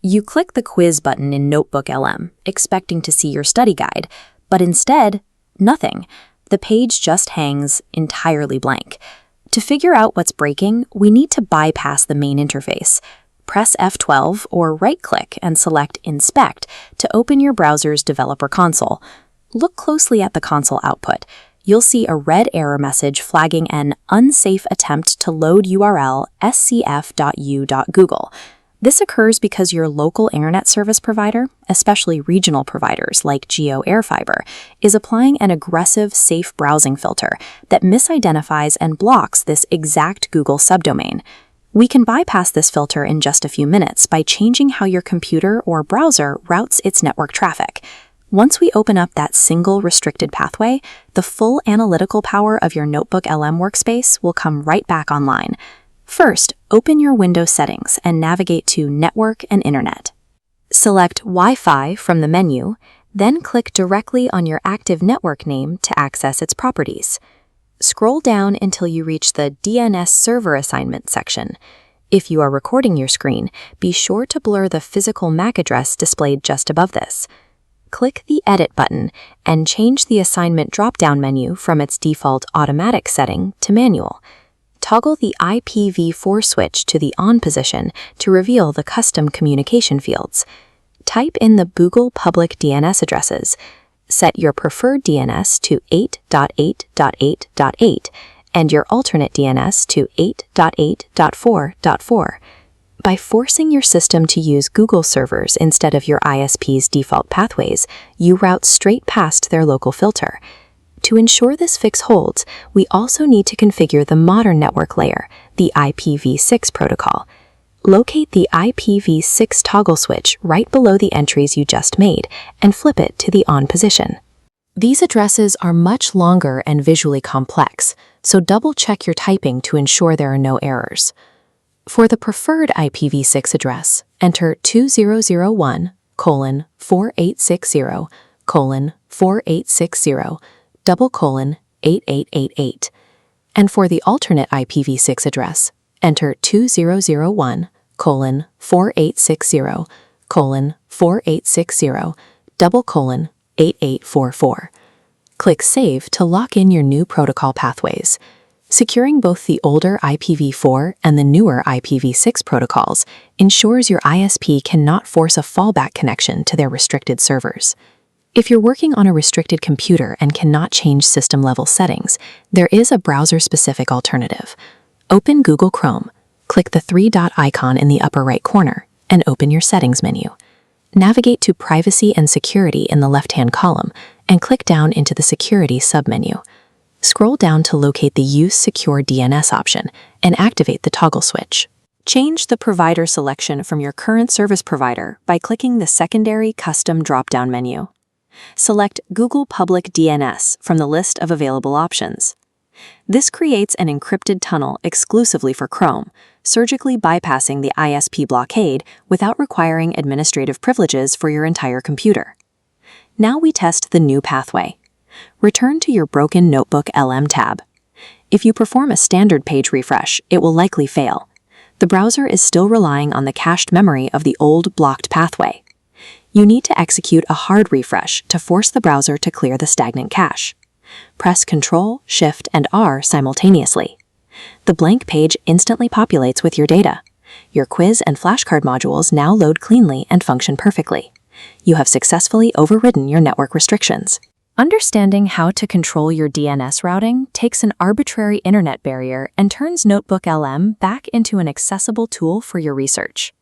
You click the quiz button in NotebookLM, expecting to see your study guide, but instead, nothing. The page just hangs entirely blank. To figure out what's breaking, we need to bypass the main interface. Press F12 or right-click and select Inspect to open your browser's developer console. Look closely at the console output. You'll see a red error message flagging an unsafe attempt to load URL scf.u.goog. This occurs because your local internet service provider, especially regional providers like Jio AirFiber, is applying an aggressive safe browsing filter that misidentifies and blocks this exact Google subdomain. We can bypass this filter in just a few minutes by changing how your computer or browser routes its network traffic. Once we open up that single restricted pathway, the full analytical power of your NotebookLM workspace will come right back online. First, open your Windows settings and navigate to Network and Internet. Select Wi-Fi from the menu, then click directly on your active network name to access its properties. Scroll down until you reach the DNS Server Assignment section. If you are recording your screen, be sure to blur the physical MAC address displayed just above this. Click the Edit button and change the assignment drop-down menu from its default automatic setting to manual. Toggle the IPv4 switch to the on position to reveal the custom communication fields. Type in the Google Public DNS addresses. Set your preferred DNS to 8.8.8.8 and your alternate DNS to 8.8.4.4. By forcing your system to use Google servers instead of your ISP's default pathways, you route straight past their local filter. To ensure this fix holds, we also need to configure the modern network layer, the IPv6 protocol. Locate the IPv6 toggle switch right below the entries you just made and flip it to the on position. These addresses are much longer and visually complex, so double-check your typing to ensure there are no errors. For the preferred IPv6 address, enter 2001:4860:4860:8888. And for the alternate IPv6 address, enter 2001:4860:4860:8844. Click Save to lock in your new protocol pathways. Securing both the older IPv4 and the newer IPv6 protocols ensures your ISP cannot force a fallback connection to their restricted servers. If you're working on a restricted computer and cannot change system-level settings, there is a browser-specific alternative. Open Google Chrome, click the three-dot icon in the upper right corner, and open your Settings menu. Navigate to Privacy and Security in the left-hand column, and click down into the Security submenu. Scroll down to locate the Use Secure DNS option and activate the toggle switch. Change the provider selection from your current service provider by clicking the secondary custom drop-down menu. Select Google Public DNS from the list of available options. This creates an encrypted tunnel exclusively for Chrome, surgically bypassing the ISP blockade without requiring administrative privileges for your entire computer. Now we test the new pathway. Return to your broken NotebookLM tab. If you perform a standard page refresh, it will likely fail. The browser is still relying on the cached memory of the old blocked pathway. You need to execute a hard refresh to force the browser to clear the stagnant cache. Press Ctrl+Shift+R simultaneously. The blank page instantly populates with your data. Your quiz and flashcard modules now load cleanly and function perfectly. You have successfully overridden your network restrictions. Understanding how to control your DNS routing takes an arbitrary internet barrier and turns NotebookLM back into an accessible tool for your research.